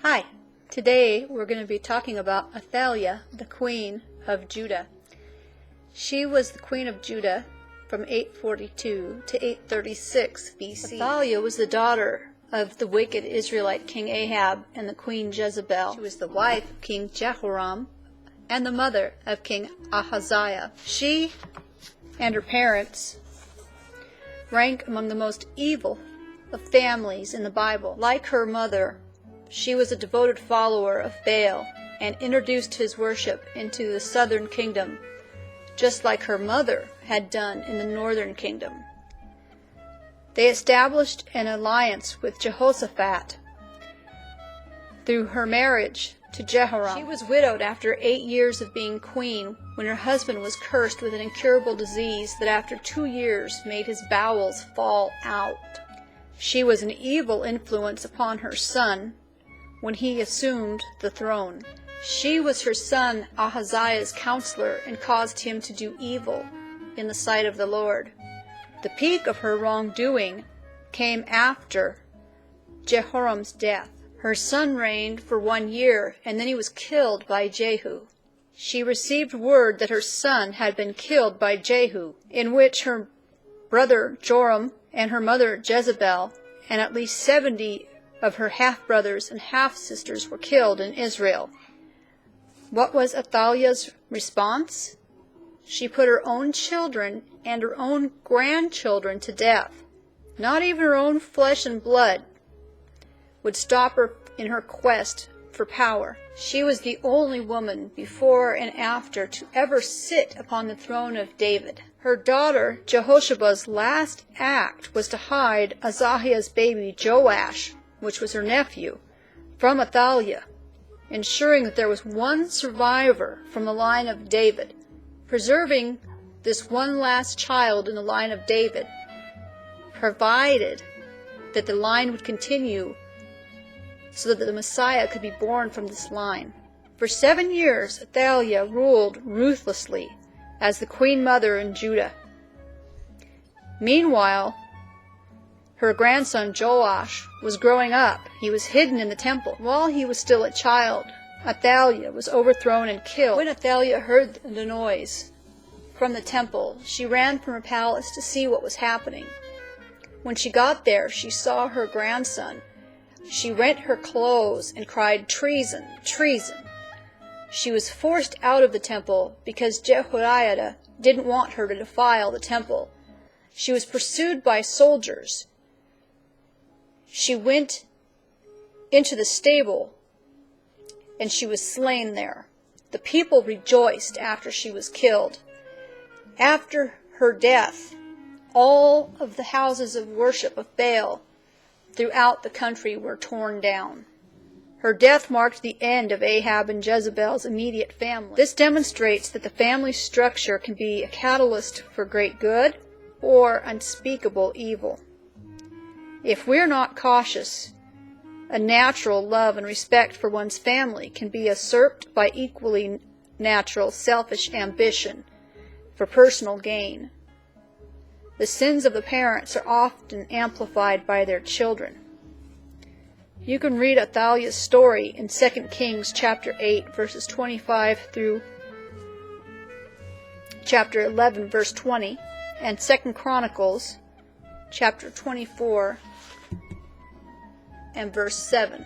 Hi, today we're going to be talking about Athalia, the Queen of Judah. She was the Queen of Judah from 842 to 836 BC. Athalia was the daughter of the wicked Israelite King Ahab and the Queen Jezebel. She was the wife of King Jehoram and the mother of King Ahaziah. She and her parents rank among the most evil of families in the Bible. Like her mother, she was a devoted follower of Baal and introduced his worship into the southern kingdom, just like her mother had done in the northern kingdom. They established an alliance with Jehoshaphat through her marriage to Jehoram. She was widowed after 8 years of being queen when her husband was cursed with an incurable disease that after 2 years made his bowels fall out. She was an evil influence upon her son when he assumed the throne. She was her son Ahaziah's counselor and caused him to do evil in the sight of the Lord. The peak of her wrongdoing came after Jehoram's death. Her son reigned for 1 year, and then he was killed by Jehu. She received word that her son had been killed by Jehu, in which her brother Joram and her mother Jezebel and at least 70 of her half-brothers and half-sisters were killed in Israel. What was Athalia's response? She put her own children and her own grandchildren to death. Not even her own flesh and blood would stop her in her quest for power. She was the only woman before and after to ever sit upon the throne of David. Her daughter Jehoshaba's last act was to hide Ahaziah's baby Joash, which was her nephew, from Athalia, ensuring that there was one survivor from the line of David. Preserving this one last child in the line of David provided that the line would continue so that the Messiah could be born from this line. For 7 years, Athalia ruled ruthlessly as the queen mother in Judah. Meanwhile, her grandson Joash was growing up. He was hidden in the temple. While he was still a child, Athalia was overthrown and killed. When Athalia heard the noise from the temple, she ran from her palace to see what was happening. When she got there, she saw her grandson. She rent her clothes and cried, "Treason! Treason!" She was forced out of the temple because Jehoiada didn't want her to defile the temple. She was pursued by soldiers. She went into the stable and she was slain there. The people rejoiced after she was killed. After her death, all of the houses of worship of Baal throughout the country were torn down. Her death marked the end of Ahab and Jezebel's immediate family. This demonstrates that the family structure can be a catalyst for great good or unspeakable evil. If we're not cautious, a natural love and respect for one's family can be usurped by equally natural selfish ambition for personal gain. The sins of the parents are often amplified by their children. You can read Athalia's story in 2 Kings chapter 8 verses 25 through chapter 11 verse 20 and 2 Chronicles chapter 24 and verse 7.